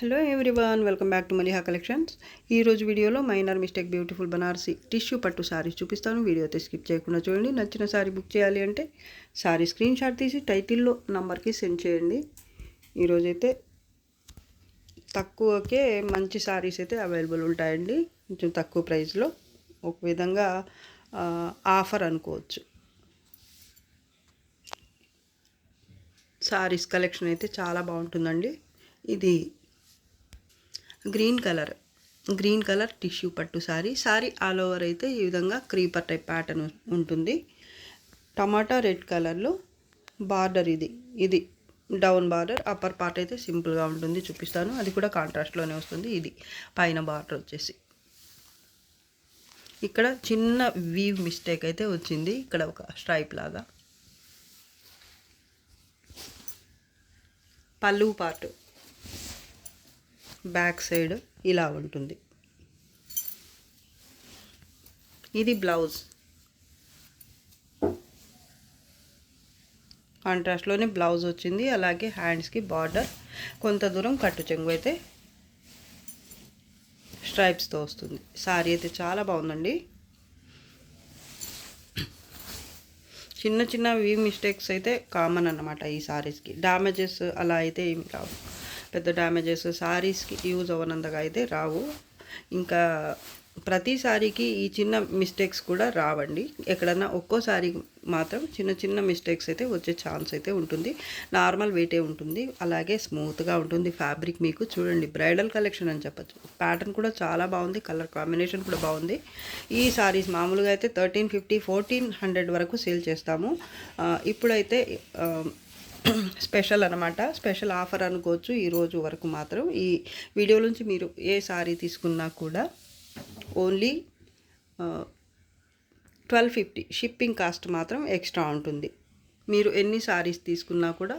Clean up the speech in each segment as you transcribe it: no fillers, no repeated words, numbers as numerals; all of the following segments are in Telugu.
Hello everyone, welcome back to Maliha collections. ఈరోజు వీడియోలో minor mistake beautiful Banarasi tissue పట్టు సారీస్ చూపిస్తాను. వీడియో అయితే స్కిప్ చేయకుండా చూడండి. నచ్చిన సారీ బుక్ చేయాలి అంటే సారీ స్క్రీన్ షాట్ తీసి టైటిల్లో నంబర్కి సెండ్ చేయండి. ఈరోజైతే తక్కువకే మంచి సారీస్ అయితే అవైలబుల్ ఉంటాయండి. కొంచెం తక్కువ ప్రైస్లో, ఒక విధంగా ఆఫర్ అనుకోవచ్చు. సారీస్ కలెక్షన్ అయితే చాలా బాగుంటుందండి. ఇది గ్రీన్ కలర్ టిష్యూ పట్టు సారీ ఆల్ ఓవర్ అయితే ఈ విధంగా క్రీపర్ టైప్ ప్యాటర్న్ ఉంటుంది. టమాటా రెడ్ కలర్లో బార్డర్, ఇది డౌన్ బార్డర్, అప్పర్ పార్ట్ అయితే సింపుల్గా ఉంటుంది, చూపిస్తాను. అది కూడా కాంట్రాస్ట్లోనే వస్తుంది. ఇది పైన బార్డర్ వచ్చేసి ఇక్కడ చిన్న వీవ్ మిస్టేక్ అయితే వచ్చింది. ఇక్కడ ఒక స్ట్రైప్ లాగా. పళ్ళు పార్ట్ బ్యాక్ సైడ్ ఇలా ఉంటుంది. ఇది బ్లౌజ్, కాంట్రాస్ట్లోనే బ్లౌజ్ వచ్చింది. అలాగే హ్యాండ్స్కి బార్డర్, కొంత దూరం కట్టు చెంగు అయితే స్ట్రైప్స్తో వస్తుంది. సారీ అయితే చాలా బాగుందండి. చిన్న చిన్న వీవ్ మిస్టేక్స్ అయితే కామన్ అన్నమాట ఈ సారీస్కి. డ్యామేజెస్ అలా అయితే ఏమి రావు, పెద్ద డ్యామేజెస్ సారీస్కి యూజ్ అవ్వనంతగా అయితే రావు. ఇంకా ప్రతి సారీకి ఈ చిన్న మిస్టేక్స్ కూడా రావండి. ఎక్కడన్నా ఒక్కోసారి మాత్రం చిన్న చిన్న మిస్టేక్స్ అయితే వచ్చే ఛాన్స్ అయితే ఉంటుంది. నార్మల్ వెయిటే ఉంటుంది, అలాగే స్మూత్గా ఉంటుంది ఫ్యాబ్రిక్. మీకు చూడండి, బ్రైడల్ కలెక్షన్ అని చెప్పచ్చు. ప్యాటర్న్ కూడా చాలా బాగుంది, కలర్ కాంబినేషన్ కూడా బాగుంది. ఈ సారీస్ మామూలుగా అయితే 1350 1400 వరకు సేల్ చేస్తాము. ఇప్పుడైతే స్పెషల్ అనమాట, స్పెషల్ ఆఫర్ అనుకోవచ్చు. ఈరోజు వరకు మాత్రం ఈ వీడియో నుంచి మీరు ఏ సారీ తీసుకున్నా కూడా ఓన్లీ 1250 షిప్పింగ్ కాస్ట్ మాత్రం ఎక్స్ట్రా ఉంటుంది. మీరు ఎన్ని సారీస్ తీసుకున్నా కూడా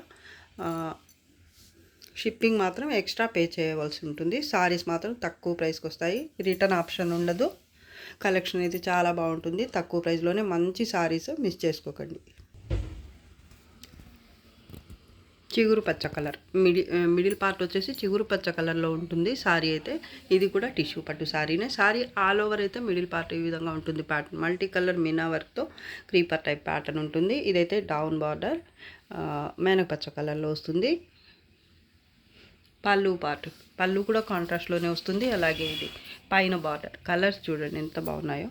షిప్పింగ్ మాత్రం ఎక్స్ట్రా పే చేయవలసి ఉంటుంది. సారీస్ మాత్రం తక్కువ ప్రైస్కి వస్తాయి, రిటర్న్ ఆప్షన్ ఉండదు. కలెక్షన్ అయితే చాలా బాగుంటుంది. తక్కువ ప్రైస్లోనే మంచి సారీస్ మిస్ చేసుకోకండి. చిగురు పచ్చ కలర్, మిడిల్ పార్ట్ వచ్చేసి చిగురు పచ్చ కలర్లో ఉంటుంది సారీ అయితే. ఇది కూడా టిష్యూ పట్టు సారీనే. సారీ ఆల్ ఓవర్ అయితే మిడిల్ పార్ట్ ఈ విధంగా ఉంటుంది. ప్యాటర్న్ మల్టీ కలర్ మీనా వర్క్తో క్రీపర్ టైప్ ప్యాటర్న్ ఉంటుంది. ఇదైతే డౌన్ బార్డర్ మేనక పచ్చ కలర్లో వస్తుంది. పళ్ళు కూడా కాంట్రాస్ట్లోనే వస్తుంది. అలాగే ఇది పైన బార్డర్. కలర్స్ చూడండి ఎంత బాగున్నాయో.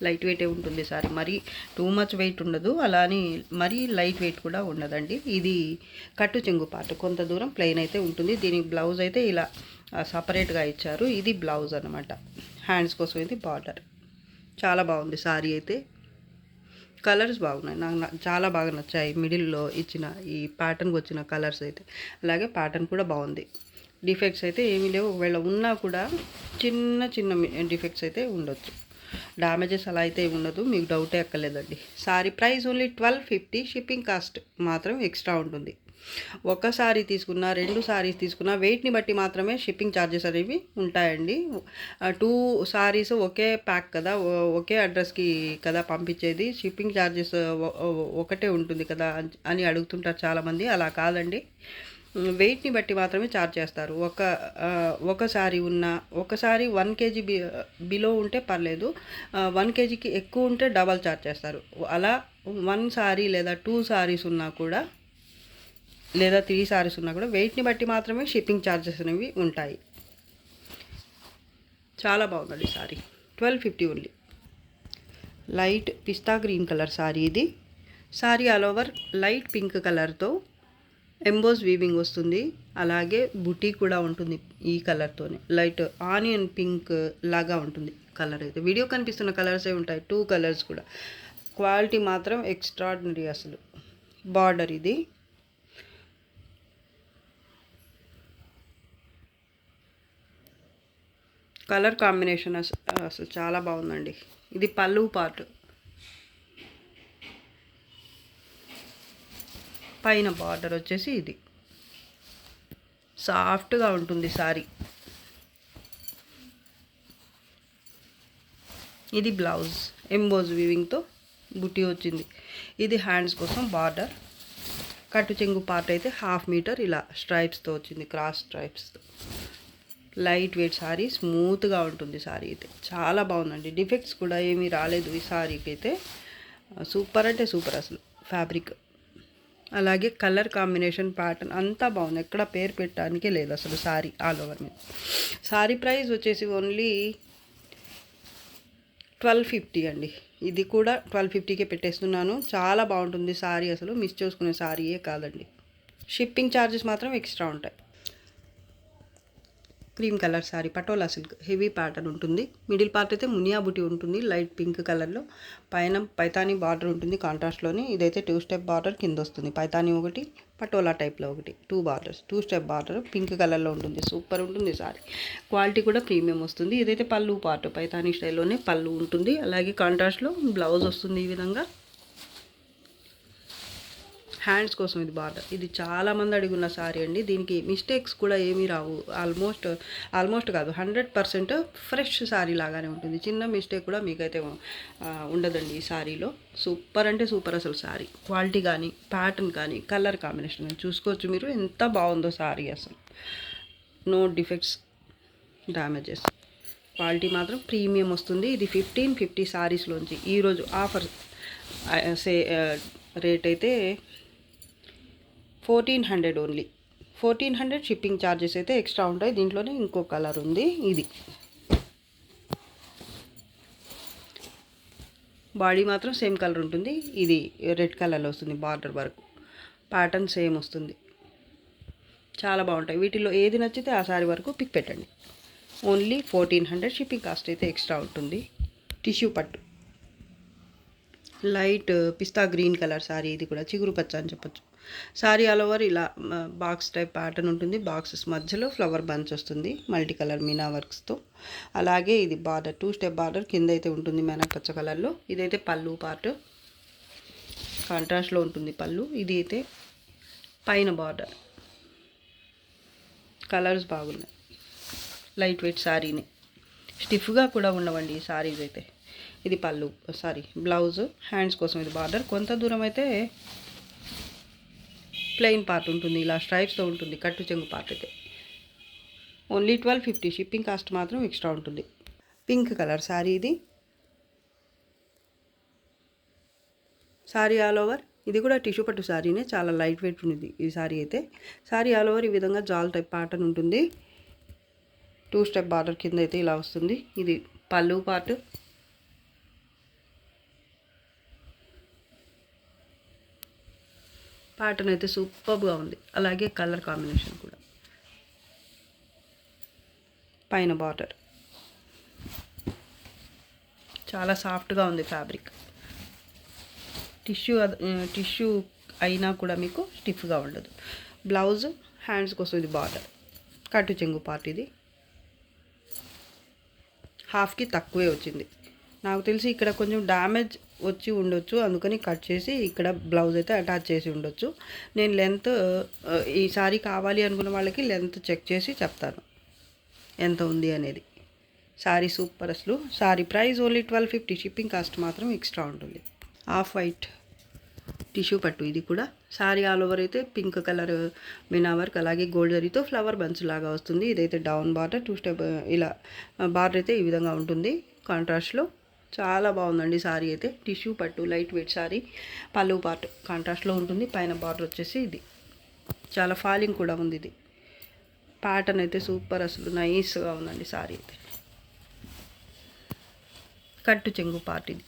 లైట్ వెయిటే ఉంటుంది సారీ, మరీ టూ మచ్ వెయిట్ ఉండదు, అలానే మరీ లైట్ వెయిట్ కూడా ఉండదండి. ఇది కట్టు చెంగు పార్ట్ కొంత దూరం ప్లెయిన్ అయితే ఉంటుంది. దీనికి బ్లౌజ్ అయితే ఇలా సపరేట్గా ఇచ్చారు. ఇది బ్లౌజ్ అనమాట. హ్యాండ్స్ కోసం ఇది బార్డర్. చాలా బాగుంది సారీ అయితే. కలర్స్ బాగున్నాయి, నాకు చాలా బాగా నచ్చాయి. మిడిల్లో ఇచ్చిన ఈ ప్యాటర్న్కి వచ్చిన కలర్స్ అయితే. అలాగే ప్యాటర్న్ కూడా బాగుంది. డిఫెక్ట్స్ అయితే ఏమీ లేవు. ఒకవేళ ఉన్నా కూడా చిన్న చిన్న డిఫెక్ట్స్ అయితే ఉండొచ్చు. డ్యామేజెస్ అలా అయితే ఉండదు, మీకు డౌటే ఎక్కలేదండి. Sari price only 1250. Shipping cost మాత్రం ఎక్స్ట్రా ఉంటుంది. ఒక సారీ తీసుకున్నా, 2 సారీస్ తీసుకున్నా వెయిట్ని బట్టి మాత్రమే షిప్పింగ్ ఛార్జెస్ అనేవి ఉంటాయండి. 2 సారీస్ ఒకే ప్యాక్ కదా, ఒకే అడ్రస్కి కదా పంపించేది. షిప్పింగ్ ఛార్జెస్ ఒకటే ఉంటుంది కదా అని అడుగుతుంటారు చాలామంది. అలా కాదండి, వెయిట్ని బట్టి మాత్రమే ఛార్జ్ చేస్తారు. ఒకసారి 1 kg బిలో ఉంటే పర్లేదు, 1 kgకి ఎక్కువ ఉంటే డబల్ ఛార్జ్ చేస్తారు. అలా 1 సారీ లేదా 2 సారీస్ ఉన్నా కూడా, లేదా 3 సారీస్ ఉన్నా కూడా వెయిట్ని బట్టి మాత్రమే షిప్పింగ్ ఛార్జెస్ అనేవి ఉంటాయి. చాలా బాగుందండి సారీ. 1250 ఓన్లీ. లైట్ పిస్తా గ్రీన్ కలర్ సారీ ఇది. Sorry all over light pink కలర్తో ఎంబోస్ వీవింగ్ వస్తుంది. అలాగే బుటీ కూడా ఉంటుంది ఈ కలర్తోనే. లైట్ ఆనియన్ పింక్ లాగా ఉంటుంది కలర్ అయితే. వీడియో కనిపిస్తున్న కలర్సే ఉంటాయి, 2 కలర్స్ కూడా. క్వాలిటీ మాత్రం ఎక్స్ట్రాడినరీ అసలు. బార్డర్ ఇది. కలర్ కాంబినేషన్ అసలు చాలా బాగుందండి. ఇది పళ్ళు పార్ట్. పైన బార్డర్ వచ్చేసి ఇది సాఫ్ట్గా ఉంటుంది సారీ. ఇది బ్లౌజ్ ఎంబోజ్ వీవింగ్తో బుట్టి వచ్చింది. ఇది హ్యాండ్స్ కోసం బార్డర్. కట్టు చెంగు పార్ట్ అయితే 1/2 మీటర్ ఇలా స్ట్రైప్స్తో వచ్చింది, క్రాస్ స్ట్రైప్స్తో. లైట్ వెయిట్ సారీ, స్మూత్గా ఉంటుంది సారీ అయితే. చాలా బాగుందండి, డిఫెక్ట్స్ కూడా ఏమీ రాలేదు ఈ సారీకి అయితే. సూపర్ అంటే సూపర్ అసలు ఫ్యాబ్రిక్. అలాగే కలర్ కాంబినేషన్ ప్యాటర్న్ అంతా బాగుంది, ఎక్కడ పేరు పెట్టడానికే లేదు అసలు సారీ ఆల్ ఓవర్ మీద. సారీ ప్రైస్ వచ్చేసి ఓన్లీ 1250 అండి. ఇది కూడా 1250కే పెట్టేస్తున్నాను. చాలా బాగుంటుంది సారీ, అసలు మిస్ చేసుకునే సారీయే కాదండి. షిప్పింగ్ ఛార్జెస్ మాత్రం ఎక్స్ట్రా ఉంటాయి. Cream colour sorry, patola silk, heavy pattern ఉంటుంది. మిడిల్ పార్ట్ అయితే మునియా బుటీ ఉంటుంది లైట్ పింక్ కలర్లో. పైన పైతానీ బార్డర్ ఉంటుంది కాంట్రాస్ట్లోని. ఇదైతే 2 స్టెప్ బార్డర్ కింద వస్తుంది. పైతానీ ఒకటి, పటోలా టైప్లో ఒకటి, 2 బార్డర్స్, 2 స్టెప్ బార్డర్ పింక్ కలర్లో ఉంటుంది. సూపర్ ఉంటుంది సారీ, క్వాలిటీ కూడా ప్రీమియం వస్తుంది. ఇదైతే పళ్ళు పార్ట్, పైతానీ స్టైల్లోనే పళ్ళు ఉంటుంది. అలాగే కాంట్రాస్ట్లో బ్లౌజ్ వస్తుంది ఈ విధంగా. హ్యాండ్స్ కోసం ఇది బార్డర్. ఇది చాలామంది అడిగిన సారీ అండి, దీనికి మిస్టేక్స్ కూడా ఏమీ రావు. ఆల్మోస్ట్ కాదు 100% ఫ్రెష్ సారీ లాగానే ఉంటుంది. చిన్న మిస్టేక్ కూడా మీకైతే ఉండదండి ఈ సారీలో. సూపర్ అంటే సూపర్ అసలు సారీ. క్వాలిటీ కానీ, ప్యాటర్న్ కానీ, కలర్ కాంబినేషన్ కానీ చూసుకోవచ్చు మీరు ఎంత బాగుందో సారీ అసలు. No defects, damages. క్వాలిటీ మాత్రం ప్రీమియం వస్తుంది. ఇది 1550 సారీస్లోంచి ఈరోజు ఆఫర్ రేట్ అయితే 1400 ఓన్లీ. 1400 షిప్పింగ్ ఛార్జెస్ అయితే ఎక్స్ట్రా ఉంటాయి. దీంట్లోనే ఇంకో కలర్ ఉంది. ఇది బాడీ మాత్రం సేమ్ కలర్ ఉంటుంది. ఇది రెడ్ కలర్లో వస్తుంది, బార్డర్ వరకు ప్యాటర్న్ సేమ్ వస్తుంది. చాలా బాగుంటాయి. వీటిలో ఏది నచ్చితే ఆ సారీ వరకు పిక్ పెట్టండి. ఓన్లీ 1400 షిప్పింగ్ కాస్ట్ అయితే ఎక్స్ట్రా ఉంటుంది. టిష్యూ పట్టు, లైట్ పిస్తా గ్రీన్ కలర్ సారీ. ఇది కూడా చిగురు పచ్చ అని చెప్పొచ్చు. సారీ ఆల్ ఓవర్ ఇలా బాక్స్ టైప్ ప్యాటర్న్ ఉంటుంది. బాక్సెస్ మధ్యలో ఫ్లవర్ బంచ్ వస్తుంది మల్టీ కలర్ మీనా వర్క్స్తో. అలాగే ఇది బార్డర్ 2 స్టెప్ బార్డర్ కింద అయితే ఉంటుంది మెనక్ పచ్చ కలర్లో. ఇదైతే పళ్ళు పార్ట్, కాంట్రాస్ట్లో ఉంటుంది పళ్ళు. ఇది అయితే పైన బార్డర్. కలర్స్ బాగున్నాయి, లైట్ వెయిట్ సారీని, స్టిఫ్గా కూడా ఉండవండి ఈ సారీస్ అయితే. ఇది పళ్ళు బ్లౌజ్. హ్యాండ్స్ కోసం ఇది బార్డర్. కొంత దూరం అయితే ప్లెయిన్ పార్ట్ ఉంటుంది, ఇలా స్ట్రైప్స్తో ఉంటుంది కట్టు చెంగు పార్ట్ అయితే. ఓన్లీ 1250 షిప్పింగ్ కాస్ట్ మాత్రం ఎక్స్ట్రా ఉంటుంది. పింక్ కలర్ సారీ ఇది. సారీ ఆల్ ఓవర్ ఇది కూడా టిష్యూ పట్టు సారీనే, చాలా లైట్ వెయిట్ ఉంది ఈ సారీ అయితే. సారీ ఆల్ ఓవర్ ఈ విధంగా జాల్ టైప్ ప్యాటర్న్ ఉంటుంది. 2 స్టెప్ బార్డర్ కింద అయితే ఇలా వస్తుంది. ఇది పళ్ళు పార్ట్. ప్యాటర్న్ అయితే సూపర్గా ఉంది. అలాగే కలర్ కాంబినేషన్ కూడా. పైన బార్డర్ చాలా సాఫ్ట్గా ఉంది ఫ్యాబ్రిక్. టిష్యూ అయినా కూడా మీకు స్టిఫ్గా ఉండదు. బ్లౌజ్, హ్యాండ్స్ కోసం ఇది బార్డర్. కట్టు చెంగు పార్ట్. ఇది హాఫ్కి తక్కువే వచ్చింది. నాకు తెలిసి ఇక్కడ కొంచెం డ్యామేజ్ వచ్చి ఉండొచ్చు, అందుకని కట్ చేసి ఇక్కడ బ్లౌజ్ అయితే అటాచ్ చేసి ఉండొచ్చు. నేను లెంత్ ఈ సారీ కావాలి అనుకున్న వాళ్ళకి లెంత్ చెక్ చేసి చెప్తాను ఎంత ఉంది అనేది. సారీ సూపర్ అసలు. Sorry price only 1250, shipping cost మాత్రం ఎక్స్ట్రా ఉంటుంది. ఆఫ్ వైట్ టిష్యూ పట్టు. ఇది కూడా సారీ ఆల్ ఓవర్ అయితే పింక్ కలర్ మీనా వర్క్, అలాగే గోల్డ్ జరీతో ఫ్లవర్ బంచ్ లాగా వస్తుంది. ఇదైతే డౌన్ బార్డర్ 2 స్టెప్ ఇలా బార్డర్ అయితే ఈ విధంగా ఉంటుంది కాంట్రాస్ట్లో. చాలా బాగుందండి సారీ అయితే. టిష్యూ పట్టు, లైట్ వెయిట్ సారీ. పళ్ళు పార్ట్ కాంట్రాస్ట్లో ఉంటుంది. పైన బార్డర్ వచ్చేసి ఇది చాలా ఫాలింగ్ కూడా ఉంది. ఇది ప్యాటర్న్ అయితే సూపర్ అసలు, నైస్గా ఉందండి సారీ అయితే. కట్టు చెంగు పార్ట్. ఇది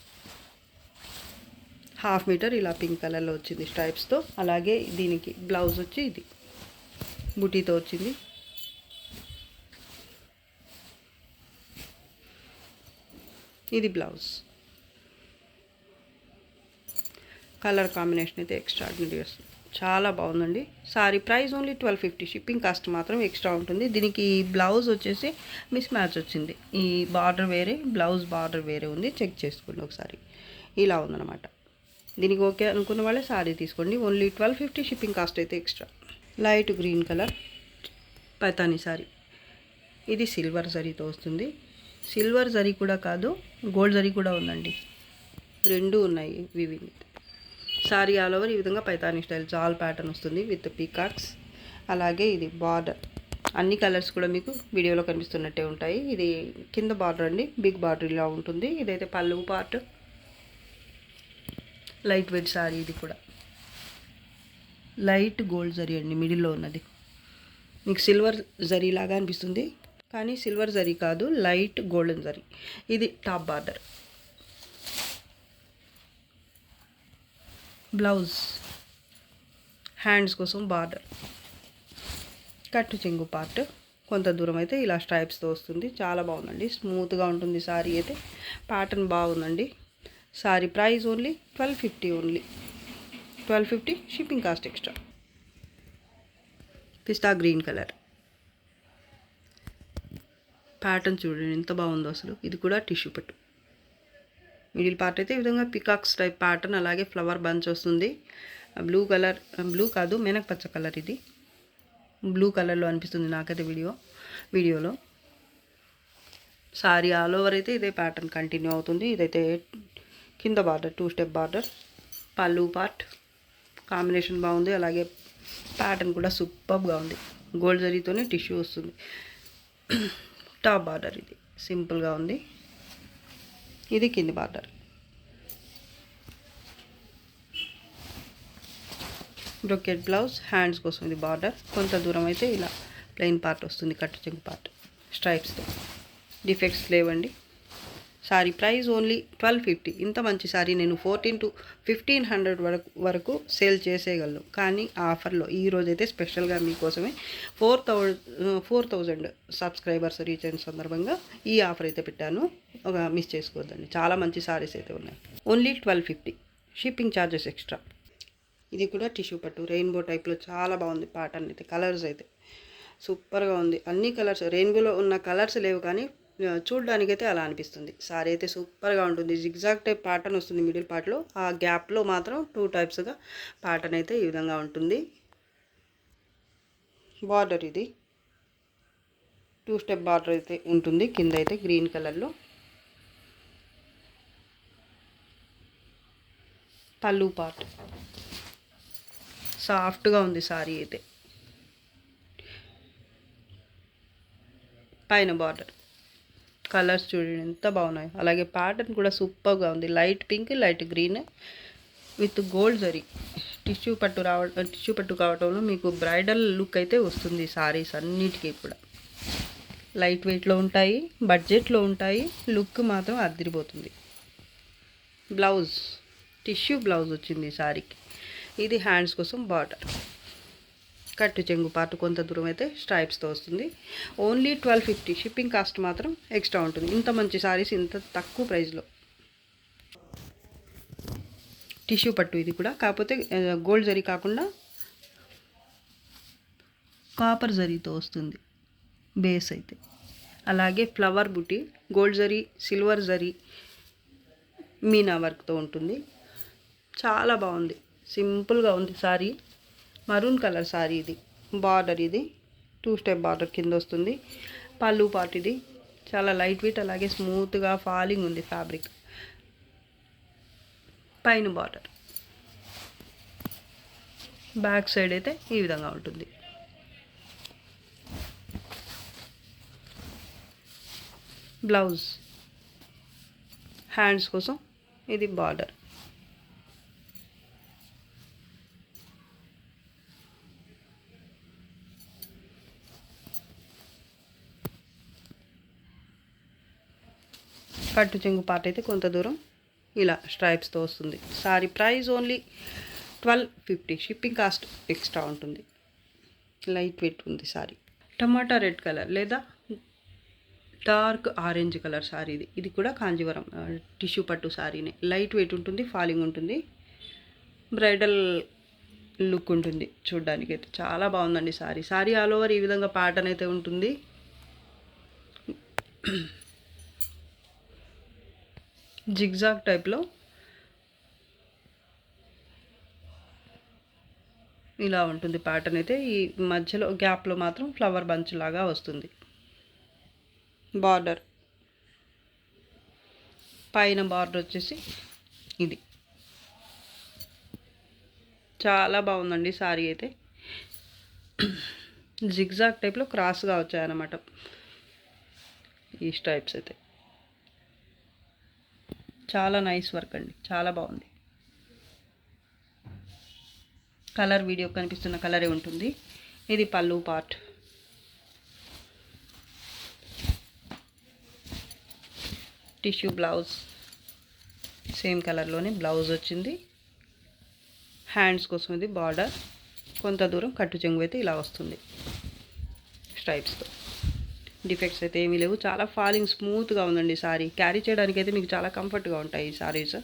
1/2 మీటర్ ఇలా పింక్ కలర్లో వచ్చింది స్ట్రైప్స్తో. అలాగే దీనికి బ్లౌజ్ వచ్చి ఇది బుటీతో వచ్చింది. ఇది బ్లౌజ్. కలర్ కాంబినేషన్ అయితే ఎక్స్ట్రాడినరీ వస్తుంది, చాలా బాగుందండి. Sari price only 1250, shipping cost మాత్రం ఎక్స్ట్రా ఉంటుంది. దీనికి బ్లౌజ్ వచ్చేసి మిస్ మ్యాచ్ వచ్చింది. ఈ బార్డర్ వేరే, బ్లౌజ్ బార్డర్ వేరే ఉంది. చెక్ చేసుకోండి ఒకసారి. ఇలా ఉందన్నమాట. దీనికి ఓకే అనుకున్న వాళ్ళే సారీ తీసుకోండి. ఓన్లీ 1250, షిప్పింగ్ కాస్ట్ అయితే extra. Light green colour Paithani sorry. ఇది సిల్వర్ జరీతో వస్తుంది. సిల్వర్ జరీ కూడా కాదు, గోల్డ్ జరీ కూడా ఉందండి, రెండు ఉన్నాయి వివింగ్. సారీ ఆల్ ఓవర్ ఈ విధంగా పైతానీ స్టైల్ జాల్ ప్యాటర్న్ వస్తుంది విత్ పీకాక్స్. అలాగే ఇది బార్డర్, అన్ని కలర్స్ కూడా మీకు వీడియోలో కనిపిస్తున్నట్టే ఉంటాయి. ఇది కింద బార్డర్ అండి, బిగ్ బార్డర్ ఇలా ఉంటుంది. ఇదైతే పళ్ళు పార్ట్, లైట్ వెయిట్ సారీ. ఇది కూడా లైట్ గోల్డ్ జరీ అండి, మిడిల్లో ఉన్నది మీకు సిల్వర్ జరీ లాగా అనిపిస్తుంది కానీ సిల్వర్ జరీ కాదు, లైట్ గోల్డెన్ జరీ. ఇది టాప్ బార్డర్. బ్లౌజ్, హ్యాండ్స్ కోసం బార్డర్, కట్టు చెంగు పార్ట్. కొంత దూరం అయితే ఇలా స్ట్రైప్స్తో వస్తుంది. చాలా బాగుందండి, స్మూత్గా ఉంటుంది సారీ అయితే. ప్యాటర్న్ బాగుందండి. Sari price only 1250, only 1250, shipping cost extra. Pista green colour pattern చూడండి ఎంత బాగుందో అసలు. ఇది కూడా టిష్యూ పట్టు. మిడిల్ పార్ట్ అయితే ఈ విధంగా పికాక్స్ టైప్ ప్యాటర్న్, అలాగే ఫ్లవర్ బంచ్ వస్తుంది. బ్లూ కలర్, బ్లూ కాదు మెనక్ పచ్చ కలర్. ఇది బ్లూ కలర్లో అనిపిస్తుంది నాకైతే వీడియోలో. సారీ ఆల్ ఓవర్ అయితే ఇదే ప్యాటర్న్ కంటిన్యూ అవుతుంది. ఇదైతే కింద బార్డర్ 2 స్టెప్ బార్డర్, పళ్ళు పార్ట్ కాంబినేషన్ బాగుంది. అలాగే ప్యాటర్న్ కూడా సూపర్గా ఉంది. గోల్డ్ జరీతోనే టిష్యూ వస్తుంది. టాప్ బార్డర్ ఇది సింపుల్గా ఉంది. ఇది కింది బార్డర్. బ్రొకెట్ బ్లౌజ్, హ్యాండ్స్ కోసం ఇది బార్డర్. కొంత దూరం అయితే ఇలా ప్లెయిన్ పార్ట్ వస్తుంది, కట్టు చెంగు పార్ట్ స్ట్రైప్స్తో. డిఫెక్ట్స్ లేవండి. Sorry price only 1250. ఇంత మంచి సారీ నేను 1400 to 1500 వరకు సేల్ చేసేయగలను. కానీ ఆఫర్లో ఈరోజైతే స్పెషల్గా మీకోసమే 4000 సబ్స్క్రైబర్స్ రీచ్ అయిన సందర్భంగా ఈ ఆఫర్ అయితే పెట్టాను. ఒక మిస్ చేసుకోవద్దండి, చాలా మంచి సారీస్ అయితే ఉన్నాయి. Only 1250, shipping charges extra. ఇది కూడా టిష్యూ పట్టు, రెయిన్బో టైప్లో చాలా బాగుంది ప్యాటర్న్ అయితే. కలర్స్ అయితే సూపర్గా ఉంది. అన్ని కలర్స్, రెయిన్బోలో ఉన్న కలర్స్ లేవు కానీ చూడడానికైతే అలా అనిపిస్తుంది. సారీ అయితే సూపర్గా ఉంటుంది. జిగ్జాగ్ టైప్ ప్యాటర్న్ వస్తుంది మిడిల్ పార్ట్లో. ఆ గ్యాప్లో మాత్రం 2 టైప్స్గా ప్యాటర్న్ అయితే ఈ విధంగా ఉంటుంది. బార్డర్ ఇది 2 స్టెప్ బార్డర్ అయితే ఉంటుంది. కింద అయితే గ్రీన్ కలర్లో. పళ్ళు పార్ట్ సాఫ్ట్గా ఉంది సారీ అయితే. పైన బార్డర్ కలర్స్ చూడండి ఎంత బాగున్నాయి. అలాగే ప్యాటర్న్ కూడా సూపర్గా ఉంది. Light pink, light green with gold zari. Tissue పట్టు కావటంలో మీకు బ్రైడల్ లుక్ అయితే వస్తుంది సారీస్ అన్నిటికీ కూడా. లైట్ వెయిట్లో ఉంటాయి, బడ్జెట్లో ఉంటాయి, లుక్ మాత్రం అదిరిపోతుంది. బ్లౌజ్ టిష్యూ బ్లౌజ్ వచ్చింది ఈ సారీకి. ఇది హ్యాండ్స్ కోసం బార్డర్, కట్టు చెంగు పార్ట్ కొంత దూరం అయితే స్ట్రైప్స్తో వస్తుంది. ఓన్లీ 1250, షిప్పింగ్ కాస్ట్ మాత్రం ఎక్స్ట్రా ఉంటుంది. ఇంత మంచి సారీస్ ఇంత తక్కువ ప్రైస్లో. టిష్యూ పట్టు ఇది కూడా, కాకపోతే గోల్డ్ జరీ కాకుండా కాపర్ జరీతో వస్తుంది బేస్ అయితే. అలాగే ఫ్లవర్ బుటీ, గోల్డ్ జరీ, సిల్వర్ జరీ, మీనా వర్క్తో ఉంటుంది. చాలా బాగుంది, సింపుల్గా ఉంది సారీ. మరూన్ కలర్ సారీ ఇది. బార్డర్ ఇది 2 స్టెప్ బార్డర్ కింద వస్తుంది. పళ్ళు పార్ట్ ఇది చాలా లైట్ వెయిట్, అలాగే స్మూత్గా ఫాలింగ్ ఉంది ఫ్యాబ్రిక్. పైన బార్డర్, బ్యాక్ సైడ్ అయితే ఈ విధంగా ఉంటుంది. బ్లౌజ్, హ్యాండ్స్ కోసం ఇది బార్డర్. కట్టు చెంగు పార్ట్ అయితే కొంత దూరం ఇలా స్ట్రైప్స్తో వస్తుంది. Sorry price only 1250, shipping cost extra ఉంటుంది. లైట్ వెయిట్ ఉంది సారీ. టమాటా రెడ్ కలర్ లేదా డార్క్ ఆరెంజ్ కలర్ సారీ ఇది. ఇది కూడా కాంజీవరం టిష్యూ పట్టు సారీనే. లైట్ వెయిట్ ఉంటుంది, ఫాలింగ్ ఉంటుంది, బ్రైడల్ లుక్ ఉంటుంది చూడ్డానికి అయితే. చాలా బాగుందండి సారీ. సారీ ఆల్ ఓవర్ ఈ విధంగా ప్యాటర్న్ అయితే ఉంటుంది. జిగ్జాగ్ టైప్లో ఇలా ఉంటుంది ప్యాటర్న్ అయితే. ఈ మధ్యలో గ్యాప్లో మాత్రం ఫ్లవర్ బంచ్ లాగా వస్తుంది. బార్డర్, పైన బార్డర్ వచ్చేసి ఇది చాలా బాగుందండి సారీ అయితే. జిగ్జాగ్ టైప్లో క్రాస్గా వచ్చాయన్నమాట ఈ స్ట్రైప్స్ అయితే. చాలా నైస్ వర్క్ అండి, చాలా బాగుంది. కలర్ వీడియో కనిపిస్తున్న కలరే ఉంటుంది. ఇది పళ్ళు పార్ట్. టిష్యూ బ్లౌజ్, సేమ్ కలర్లోనే బ్లౌజ్ వచ్చింది. హ్యాండ్స్ కోసం ఇది బార్డర్. కొంత దూరం కట్టు చెంగు అయితే ఇలా వస్తుంది స్ట్రైప్స్తో. డిఫెక్ట్స్ అయితే ఏమీ లేవు. చాలా ఫాలింగ్ స్మూత్గా ఉందండి సారీ. క్యారీ చేయడానికి అయితే మీకు చాలా కంఫర్ట్గా ఉంటాయి ఈ సారీస్.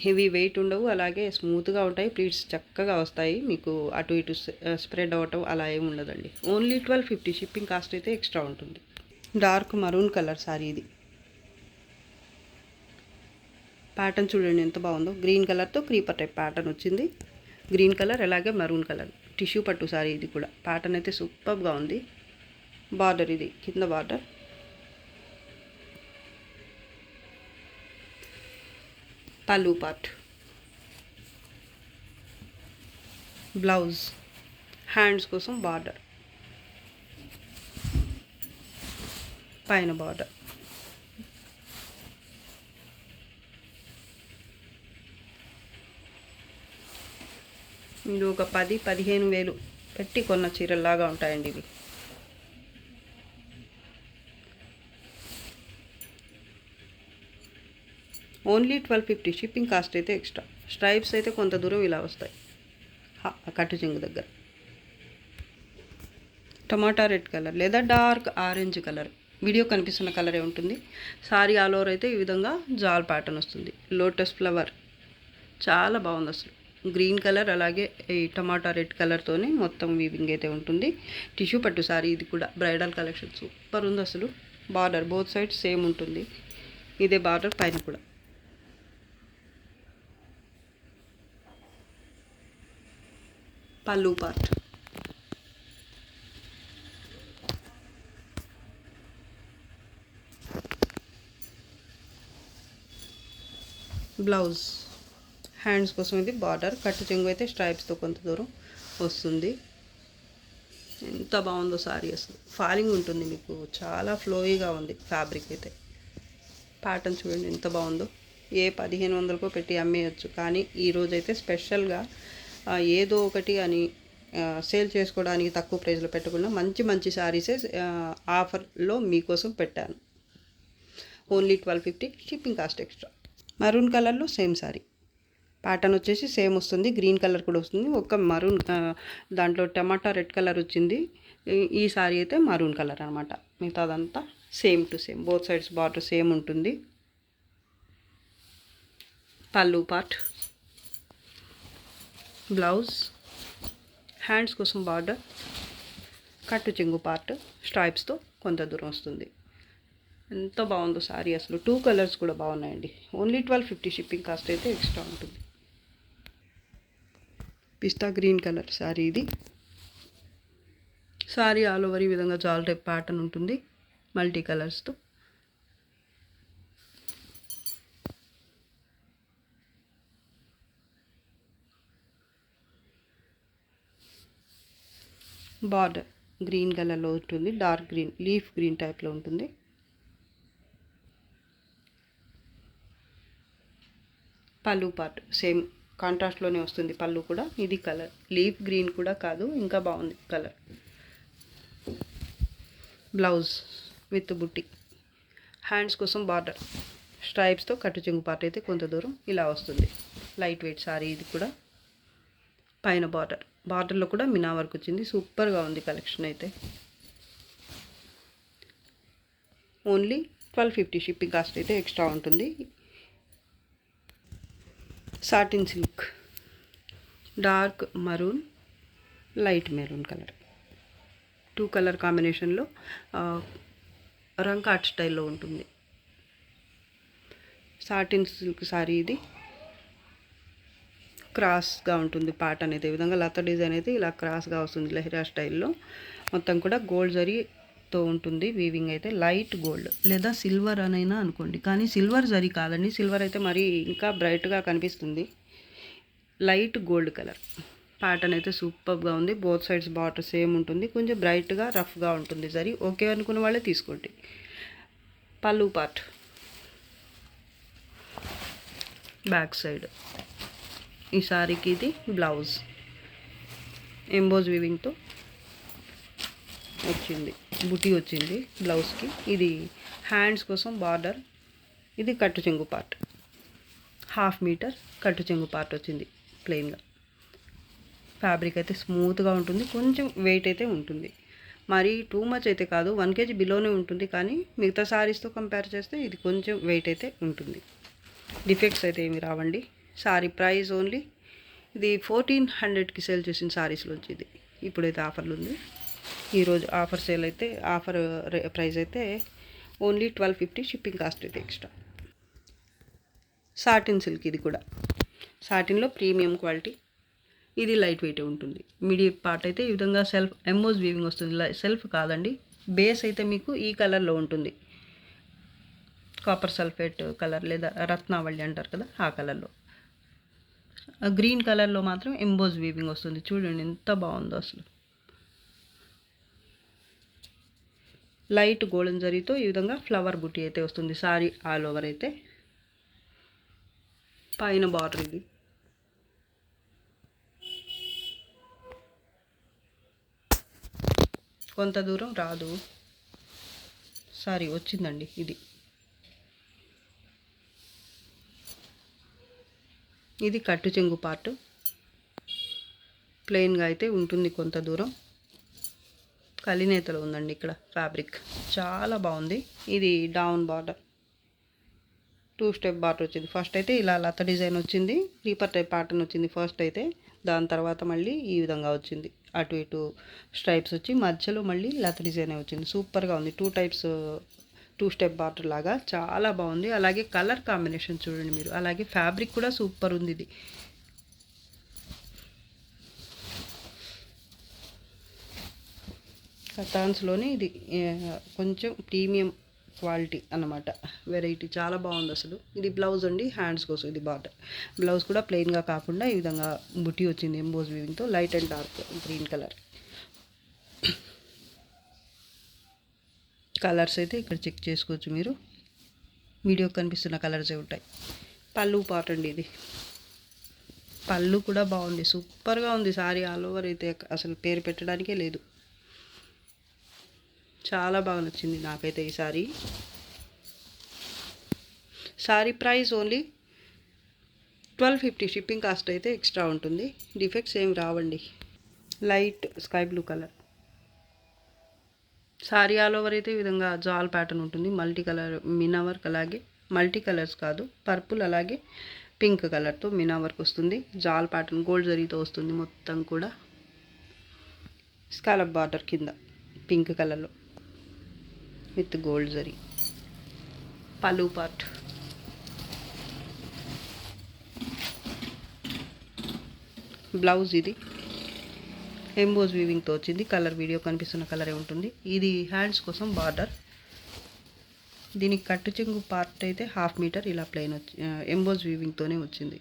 హెవీ వెయిట్ ఉండవు, అలాగే స్మూత్గా ఉంటాయి. ప్లీట్స్ చక్కగా వస్తాయి. మీకు అటు ఇటు స్ప్రెడ్ అవ్వటం అలా ఏమి ఉండదండి. ఓన్లీ 1250. షిప్పింగ్ కాస్ట్ అయితే ఎక్స్ట్రా ఉంటుంది. డార్క్ మరూన్ కలర్ సారీ ఇది. ప్యాటర్న్ చూడండి ఎంత బాగుందో. గ్రీన్ కలర్తో క్రీపర్ టైప్ ప్యాటర్న్ వచ్చింది. గ్రీన్ కలర్ అలాగే మరూన్ కలర్ టిష్యూ పట్టు సారీ ఇది కూడా. ప్యాటర్న్ అయితే సూపర్గా ఉంది. బార్డర్ ఇది కింద బార్డర్. పళ్ళు పార్ట్, బ్లౌజ్, హ్యాండ్స్ కోసం బార్డర్, పైన బార్డర్. మీరు ఒక 10-15 వేలు పెట్టి కొన్న చీరల్లాగా ఉంటాయండి ఇవి. ఓన్లీ 1250. షిప్పింగ్ కాస్ట్ అయితే ఎక్స్ట్రా. స్ట్రైప్స్ అయితే కొంత దూరం ఇలా వస్తాయి కట్టు చెంగు దగ్గర. టమాటా రెడ్ కలర్ లేదా డార్క్ ఆరెంజ్ కలర్, వీడియో కనిపిస్తున్న కలరే ఉంటుంది. సారీ ఆల్ ఓవర్ అయితే ఈ విధంగా జాల్ ప్యాటర్న్ వస్తుంది. లోటస్ ఫ్లవర్ చాలా బాగుంది అసలు. గ్రీన్ కలర్ అలాగే ఈ టమాటా రెడ్ కలర్తోనే మొత్తం వీవింగ్ అయితే ఉంటుంది. టిష్యూ పట్టు సారీ ఇది కూడా. బ్రైడల్ కలెక్షన్ సూపర్ ఉంది అసలు. బార్డర్ బోత్ సైడ్స్ సేమ్ ఉంటుంది. ఇదే బార్డర్ పైన కూడా. పళ్ళు పార్ట్, బ్లౌజ్, హ్యాండ్స్ కోసం ఇది బార్డర్. కట్టు చెంగు అయితే స్ట్రైప్స్తో కొంత దూరం వస్తుంది. ఎంత బాగుందో సారీ అసలు. ఫాలింగ్ ఉంటుంది మీకు, చాలా ఫ్లోయిగా ఉంది ఫ్యాబ్రిక్ అయితే. ప్యాటర్న్ చూడండి ఎంత బాగుందో. ఏ 1500కో పెట్టి అమ్మేయచ్చు, కానీ ఈరోజైతే స్పెషల్గా ఏదో ఒకటి అని సేల్ చేసుకోవడానికి తక్కువ ప్రైస్లో పెట్టకుండా మంచి మంచి శారీసే ఆఫర్లో మీకోసం పెట్టాను. Only 1250. Shipping cost extra. Maroon కలర్లో సేమ్ సారీ. ప్యాటర్న్ వచ్చేసి సేమ్ వస్తుంది. గ్రీన్ కలర్ కూడా వస్తుంది. ఒక మరూన్ దాంట్లో టమాటా రెడ్ కలర్ వచ్చింది. ఈ సారీ అయితే మరూన్ కలర్ అనమాట. మిగతాదంతా same to same. Both sides border same ఉంటుంది. పళ్ళు పార్ట్, బ్లౌజ్, హ్యాండ్స్ కోసం బార్డర్, కట్టు చెంగు పార్ట్ స్ట్రైప్స్తో కొంత దూరం వస్తుంది. ఎంత బాగుందో సారీ అసలు. 2 కలర్స్ కూడా బాగున్నాయండి. ఓన్లీ 1250. షిప్పింగ్ కాస్ట్ అయితే ఎక్స్ట్రా ఉంటుంది. పిస్తా గ్రీన్ కలర్ సారీ ఇది. సారీ ఆల్ ఓవర్ ఈ విధంగా జాల్ టైప్ ప్యాటర్న్ ఉంటుంది మల్టీ కలర్స్తో. బార్డర్ గ్రీన్ కలర్లో ఉంటుంది. డార్క్ గ్రీన్, లీఫ్ గ్రీన్ టైప్లో ఉంటుంది. పళ్ళు పార్ట్ సేమ్ కాంట్రాస్ట్లోనే వస్తుంది. పళ్ళు కూడా ఇది కలర్ లీఫ్ గ్రీన్ కూడా కాదు, ఇంకా బాగుంది కలర్. బ్లౌజ్ విత్ బుట్టి, హ్యాండ్స్ కోసం బార్డర్, స్ట్రైప్స్తో కట్టు చెంగు పార్ట్ అయితే కొంత దూరం ఇలా వస్తుంది. లైట్ వెయిట్ సారీ ఇది కూడా. పైన బార్డర్లో కూడా మినా వర్క్ వచ్చింది. సూపర్గా ఉంది కలెక్షన్ అయితే. ఓన్లీ 1250. షిప్పింగ్ కాస్ట్ అయితే ఎక్స్ట్రా ఉంటుంది. Satin silk, dark maroon, light maroon colour, 2 colour కాంబినేషన్లో రంకాట్ స్టైల్లో ఉంటుంది. సాటిన్ సిల్క్ సారీ ఇది. క్రాస్గా ఉంటుంది ప్యాటర్న్ అయితే. ఈ విధంగా లత డిజైన్ అయితే ఇలా క్రాస్గా వస్తుంది లెహరియా స్టైల్లో. మొత్తం కూడా గోల్డ్ జరీతో ఉంటుంది వీవింగ్ అయితే. లైట్ గోల్డ్ లేదా సిల్వర్ అనైనా అనుకోండి, కానీ సిల్వర్ జరీ కాదండి. సిల్వర్ అయితే మరీ ఇంకా బ్రైట్గా కనిపిస్తుంది. Light gold colour. ప్యాటర్న్ అయితే సూపర్గా ఉంది. బోత్ సైడ్స్ బార్డర్ సేమ్ ఉంటుంది. కొంచెం బ్రైట్గా రఫ్గా ఉంటుంది సరే. ఓకే అనుకున్న వాళ్ళే తీసుకోండి. పళ్ళు పార్ట్, బ్యాక్ సైడ్. ఈ సారీకి ఇది బ్లౌజ్ ఎంబోజ్ వీవింగ్తో వచ్చింది, బుటీ వచ్చింది బ్లౌజ్కి. ఇది హ్యాండ్స్ కోసం బార్డర్. ఇది కట్టు చెంగు పార్ట్, 1/2 మీటర్ కట్టు చెంగు పార్ట్ వచ్చింది ప్లెయిన్గా. ఫ్యాబ్రిక్ అయితే స్మూత్గా ఉంటుంది. కొంచెం వెయిట్ అయితే ఉంటుంది, మరి టూ మచ్ అయితే కాదు. 1 kg బిలోనే ఉంటుంది, కానీ మిగతా సారీస్తో కంపేర్ చేస్తే ఇది కొంచెం వెయిట్ అయితే ఉంటుంది. డిఫెక్ట్స్ అయితే ఏమి రావండి. సారీ ప్రైస్ ఓన్లీ ఇది 1400కి సేల్ చేసిన సారీస్లోంచి ఇది ఇప్పుడైతే ఆఫర్లు ఉంది. ఈరోజు ఆఫర్ సేల్ అయితే ఆఫర్ ప్రైస్ అయితే ఓన్లీ 1250. షిప్పింగ్ కాస్ట్ అయితే ఎక్స్ట్రా. సాటిన్ సిల్క్, ఇది కూడా సాటిన్లో ప్రీమియం క్వాలిటీ. ఇది లైట్ వెయిట్ ఉంటుంది. మిడి పార్ట్ అయితే ఈ విధంగా సెల్ఫ్ ఎంబోజ్ వీవింగ్ వస్తుంది. సెల్ఫ్ కాదండి, బేస్ అయితే మీకు ఈ కలర్లో ఉంటుంది. కాపర్ సల్ఫేట్ కలర్ లేదా రత్నావళి అంటారు కదా, ఆ కలర్లో. గ్రీన్ కలర్లో మాత్రం ఎంబోజ్ వీవింగ్ వస్తుంది. చూడండి ఎంత బాగుందో అసలు. లైట్ గోల్డెన్ జరీతో ఈ విధంగా ఫ్లవర్ బుట్టి అయితే వస్తుంది. సారీ ఆల్ ఓవర్ అయితే. పైన బార్డర్ ఇది. కొంత దూరం రాదు, సారీ వచ్చిందండి ఇది. ఇది కట్టు చెంగు పార్ట్. ప్లెయిన్గా అయితే ఉంటుంది కొంత దూరం. కలినేతలో ఉందండి ఇక్కడ ఫ్యాబ్రిక్, చాలా బాగుంది. ఇది డౌన్ బార్డర్, 2 స్టెప్ బార్డర్ వచ్చింది. ఫస్ట్ అయితే ఇలా లత డిజైన్ వచ్చింది, క్రీపర్ టైప్ ప్యాటర్న్ వచ్చింది ఫస్ట్ అయితే. దాని తర్వాత మళ్ళీ ఈ విధంగా వచ్చింది, అటు ఇటు స్ట్రైప్స్ వచ్చి మధ్యలో మళ్ళీ లత డిజైన్ వచ్చింది. సూపర్గా ఉంది. 2 టైప్స్ 2 స్టెప్ బార్డర్ లాగా చాలా బాగుంది. అలాగే కలర్ కాంబినేషన్ చూడండి మీరు. అలాగే ఫ్యాబ్రిక్ కూడా సూపర్ ఉంది. ఇది కతాన్స్లోనే ఇది కొంచెం ప్రీమియం క్వాలిటీ అన్నమాట, వెరైటీ. చాలా బాగుంది అసలు. ఇది బ్లౌజ్ అండి, హ్యాండ్స్ కోసం ఇది బార్డర్. బ్లౌజ్ కూడా ప్లెయిన్గా కాకుండా ఈ విధంగా బుట్టి వచ్చింది ఎంబోజ్ వీవింగ్తో. Light and dark green colour. Colours అయితే ఇక్కడ చెక్ చేసుకోవచ్చు మీరు. వీడియో కనిపిస్తున్న కలర్సే ఉంటాయి. పళ్ళు పార్ట్ అండి ఇది. పళ్ళు కూడా బాగుంది, సూపర్గా ఉంది. సారీ ఆల్ ఓవర్ అయితే అసలు పేరు పెట్టడానికే లేదు. చాలా బాగా నచ్చింది నాకైతే ఈ sorry. Sorry price only 1250. Shipping cost అయితే ఎక్స్ట్రా ఉంటుంది. డిఫెక్ట్స్ ఏం రావండి. Light sky blue colour. Sorry all over అయితే ఈ విధంగా జాల్ ప్యాటర్న్ ఉంటుంది. మల్టీ కలర్ మీనా వర్క్, అలాగే మల్టీ కలర్స్ కాదు, పర్పుల్ అలాగే పింక్ కలర్తో మీనా వర్క్ వస్తుంది. జాల్ ప్యాటర్న్ గోల్డ్ జరీతో వస్తుంది మొత్తం కూడా. స్కాలప్ బార్డర్ కింద పింక్ కలర్లో విత్ గోల్డ్ జరీ. పళ్ళు పార్ట్. బ్లౌజ్ ఇది ఎంబోజ్ వీవింగ్తో వచ్చింది. కలర్ వీడియో కనిపిస్తున్న కలరే ఉంటుంది. ఇది హ్యాండ్స్ కోసం బార్డర్. దీనికి కట్టు చెంగు పార్ట్ అయితే 1/2 మీటర్ ఇలా ప్లెయిన్ వచ్చి ఎంబోజ్ వీవింగ్తోనే వచ్చింది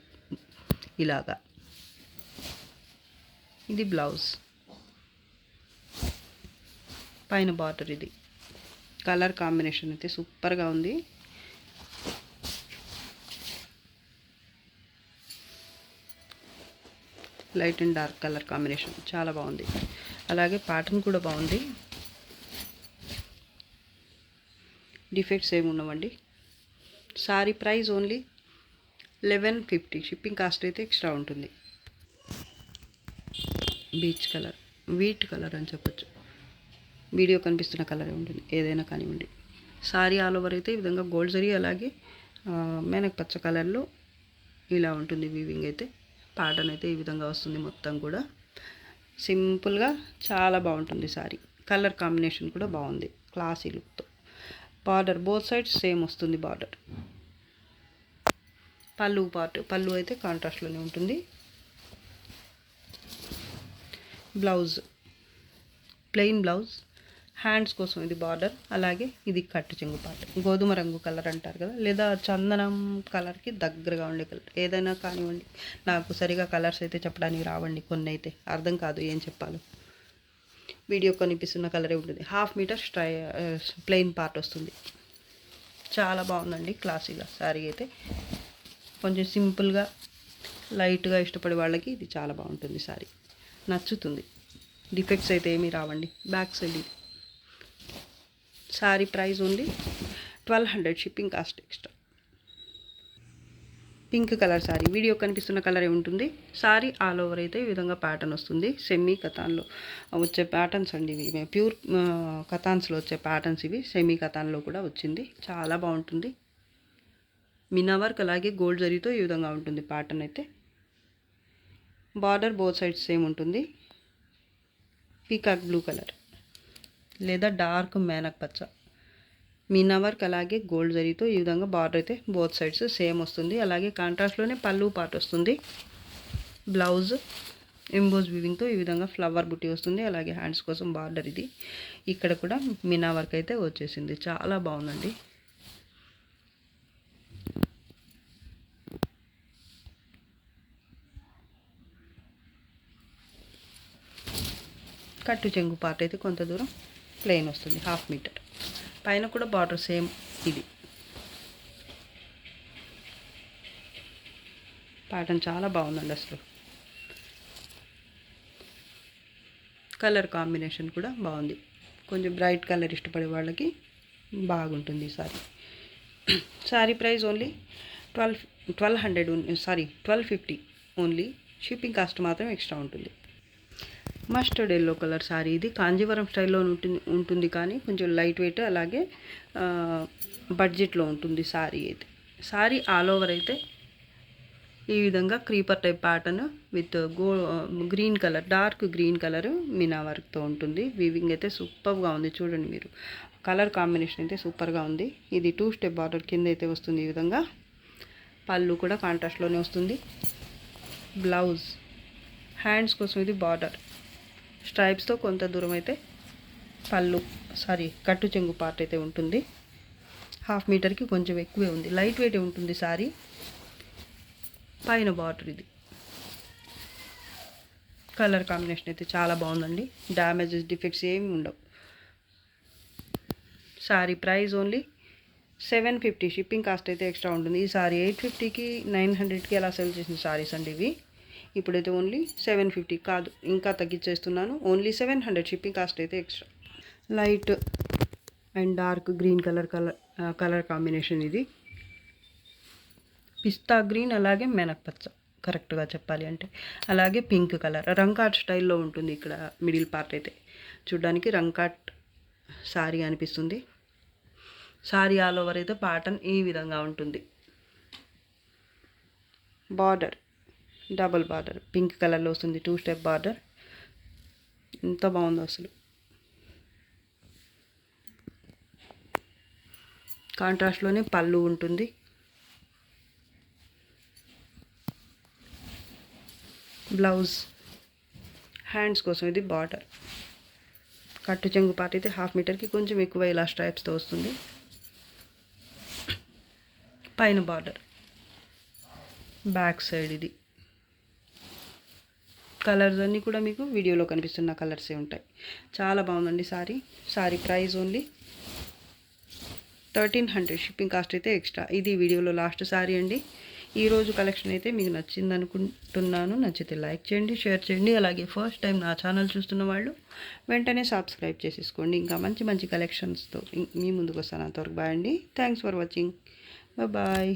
ఇలాగా. ఇది బ్లౌజ్, పైన బార్డర్. ఇది కలర్ కాంబినేషన్ అయితే సూపర్గా ఉంది. Light and dark colour combination చాలా బాగుంది. అలాగే ప్యాటర్న్ కూడా బాగుంది. డిఫెక్ట్స్ ఏమి ఉండవండి. Sorry price only 1150. Shipping cost అయితే ఎక్స్ట్రా ఉంటుంది. బీచ్ కలర్, వీట్ కలర్ అని చెప్పొచ్చు. వీడియో కనిపిస్తున్న కలరే ఉంటుంది, ఏదైనా కానివ్వండి. సారీ ఆల్ ఓవర్ అయితే ఈ విధంగా గోల్డ్ జరీ, అలాగే మేనక్ పచ్చ కలర్లో ఇలా ఉంటుంది వీవింగ్ అయితే. ప్యాటర్న్ అయితే ఈ విధంగా వస్తుంది మొత్తం కూడా. సింపుల్గా చాలా బాగుంటుంది సారీ. కలర్ కాంబినేషన్ కూడా బాగుంది, క్లాసీ లుక్తో. బార్డర్ బోత్ సైడ్స్ సేమ్ వస్తుంది బార్డర్. పళ్ళు పార్ట్, పళ్ళు అయితే కాంట్రాస్ట్లోనే ఉంటుంది. బ్లౌజ్ ప్లెయిన్ బ్లౌజ్, హ్యాండ్స్ కోసం ఇది బార్డర్, అలాగే ఇది కట్టు చెంగు పార్ట్. గోధుమ రంగు కలర్ అంటారు కదా, లేదా చందనం కలర్కి దగ్గరగా ఉండే కలర్ ఏదైనా కానివ్వండి. నాకు సరిగా కలర్స్ అయితే చెప్పడానికి రావండి, కొన్ని అయితే అర్థం కాదు ఏం చెప్పాలో. వీడియో కనిపిస్తున్న కలరే ఉంటుంది. 1/2 మీటర్ ప్లెయిన్ పార్ట్ వస్తుంది. చాలా బాగుందండి క్లాసీగా. శారీ అయితే కొంచెం సింపుల్గా లైట్గా ఇష్టపడే వాళ్ళకి ఇది చాలా బాగుంటుంది. శారీ నచ్చుతుంది. డిఫెక్ట్స్ అయితే ఏమీ రావండి. బ్యాక్ సైడ్ ఇది. Sari price only 1200, shipping cost extra. Pink colour sari, video కనిపిస్తున్న కలరే ఉంటుంది. శారీ ఆల్ ఓవర్ అయితే ఈ విధంగా ప్యాటర్న్ వస్తుంది. సెమీ కథాన్లో వచ్చే ప్యాటర్న్స్ అండి ఇవి. ప్యూర్ కథాన్స్లో వచ్చే ప్యాటర్న్స్ ఇవి. సెమీ కథాన్లో కూడా వచ్చింది. చాలా బాగుంటుంది. మీనా వర్క్ అలాగే గోల్డ్ జరీతో ఈ విధంగా ఉంటుంది ప్యాటర్న్ అయితే. బార్డర్ బోత్ సైడ్స్ సేమ్ ఉంటుంది. పీకాక్ బ్లూ కలర్ లేదా డార్క్ మేనక్ పచ్చ. మీనా వర్క్ అలాగే గోల్డ్ జరీతో ఈ విధంగా బార్డర్ అయితే బోత్ సైడ్స్ సేమ్ వస్తుంది. అలాగే కాంట్రాస్ట్లోనే పళ్ళు పార్ట్ వస్తుంది. బ్లౌజ్ ఎంబోజ్ వీవింగ్తో ఈ విధంగా ఫ్లవర్ బుట్టి వస్తుంది. అలాగే హ్యాండ్స్ కోసం బార్డర్ ఇది. ఇక్కడ కూడా మీనా వర్క్ అయితే వచ్చేసింది. చాలా బాగుందండి. కట్టు చెంగు పార్ట్ అయితే కొంత దూరం ప్లెయిన్ వస్తుంది. 1/2 మీటర్. పైన కూడా బార్డర్ సేమ్ ఇది. ప్యాటర్న్ చాలా బాగుందండి అసలు. కలర్ కాంబినేషన్ కూడా బాగుంది. కొంచెం బ్రైట్ కలర్ ఇష్టపడే వాళ్ళకి బాగుంటుంది ఈ sorry. Sorry price only 1250 only. Shipping cost మాత్రం ఎక్స్ట్రా ఉంటుంది. మస్టర్డ్ ఎల్లో కలర్ శారీ ఇది. కాంజీవరం స్టైల్లో ఉంటుంది కానీ కొంచెం లైట్ వెయిట్, అలాగే బడ్జెట్లో ఉంటుంది శారీ అయితే. శారీ ఆల్ ఓవర్ అయితే ఈ విధంగా creeper type pattern with green colour, dark green colour Meena వర్క్తో ఉంటుంది. వీవింగ్ అయితే సూపర్గా ఉంది. చూడండి మీరు, కలర్ కాంబినేషన్ అయితే సూపర్గా ఉంది. ఇది 2 స్టెప్ బార్డర్ కింద అయితే వస్తుంది ఈ విధంగా. పళ్ళు కూడా కాంట్రాస్ట్లోనే వస్తుంది. బ్లౌజ్, హ్యాండ్స్ కోసం ఇది బార్డర్ స్ట్రైప్స్తో కొంత దూరం అయితే కట్టు చెంగు పార్ట్ అయితే ఉంటుంది. 1/2 మీటర్కి కొంచెం ఎక్కువే ఉంది. లైట్ వెయిట్ ఉంటుంది సారీ. పైన బార్డర్ ఇది. కలర్ కాంబినేషన్ అయితే చాలా బాగుందండి. డ్యామేజెస్, డిఫెక్ట్స్ ఏమి ఉండవు. Sorry price only 750. Shipping cost అయితే ఎక్స్ట్రా ఉంటుంది. ఈ సారీ 850కి 900కి అలా సెల్ చేసిన సారీస్ అండి ఇవి. ఇప్పుడైతే ఓన్లీ 750 కాదు, ఇంకా తగ్గించేస్తున్నాను. ఓన్లీ 700. షిప్పింగ్ కాస్ట్ అయితే extra. Light and dark green colour combination ఇది. పిస్తా గ్రీన్ అలాగే మెనక్ పచ్చ, కరెక్ట్గా చెప్పాలి అంటే. అలాగే పింక్ కలర్ రంకాట్ స్టైల్లో ఉంటుంది. ఇక్కడ మిడిల్ పార్ట్ అయితే చూడ్డానికి రంకాట్ సారీ అనిపిస్తుంది. సారీ ఆల్ ఓవర్ అయితే ప్యాటర్న్ ఈ విధంగా ఉంటుంది. బార్డర్ డబుల్ బార్డర్ పింక్ కలర్లో వస్తుంది. 2 స్టెప్ బార్డర్. ఎంత బాగుందో అసలు. కాంట్రాస్ట్లోనే పళ్ళు ఉంటుంది. బ్లౌజ్, హ్యాండ్స్ కోసం ఇది బార్డర్. కట్టు చెంగు పార్ట్ అయితే 1/2 మీటర్కి కొంచెం ఎక్కువ ఇలా స్ట్రైప్స్తో వస్తుంది. పైన బార్డర్, బ్యాక్ సైడ్ ఇది. కలర్స్ అన్నీ కూడా మీకు వీడియోలో కనిపిస్తున్న కలర్సే ఉంటాయి. చాలా బాగుందండి sari price only 1300. Shipping cost అయితే ఎక్స్ట్రా. ఇది వీడియోలో లాస్ట్ సారీ అండి. ఈరోజు కలెక్షన్ అయితే మీకు నచ్చింది అనుకుంటున్నాను. నచ్చితే లైక్ చేయండి, షేర్ చేయండి. అలాగే ఫస్ట్ టైం నా ఛానల్ చూస్తున్న వాళ్ళు వెంటనే సబ్స్క్రైబ్ చేసేసుకోండి. ఇంకా మంచి మంచి కలెక్షన్స్తో మీ ముందుకు వస్తాను. అంతవరకు బాయ్ అండి. Thanks for watching. బాయ్.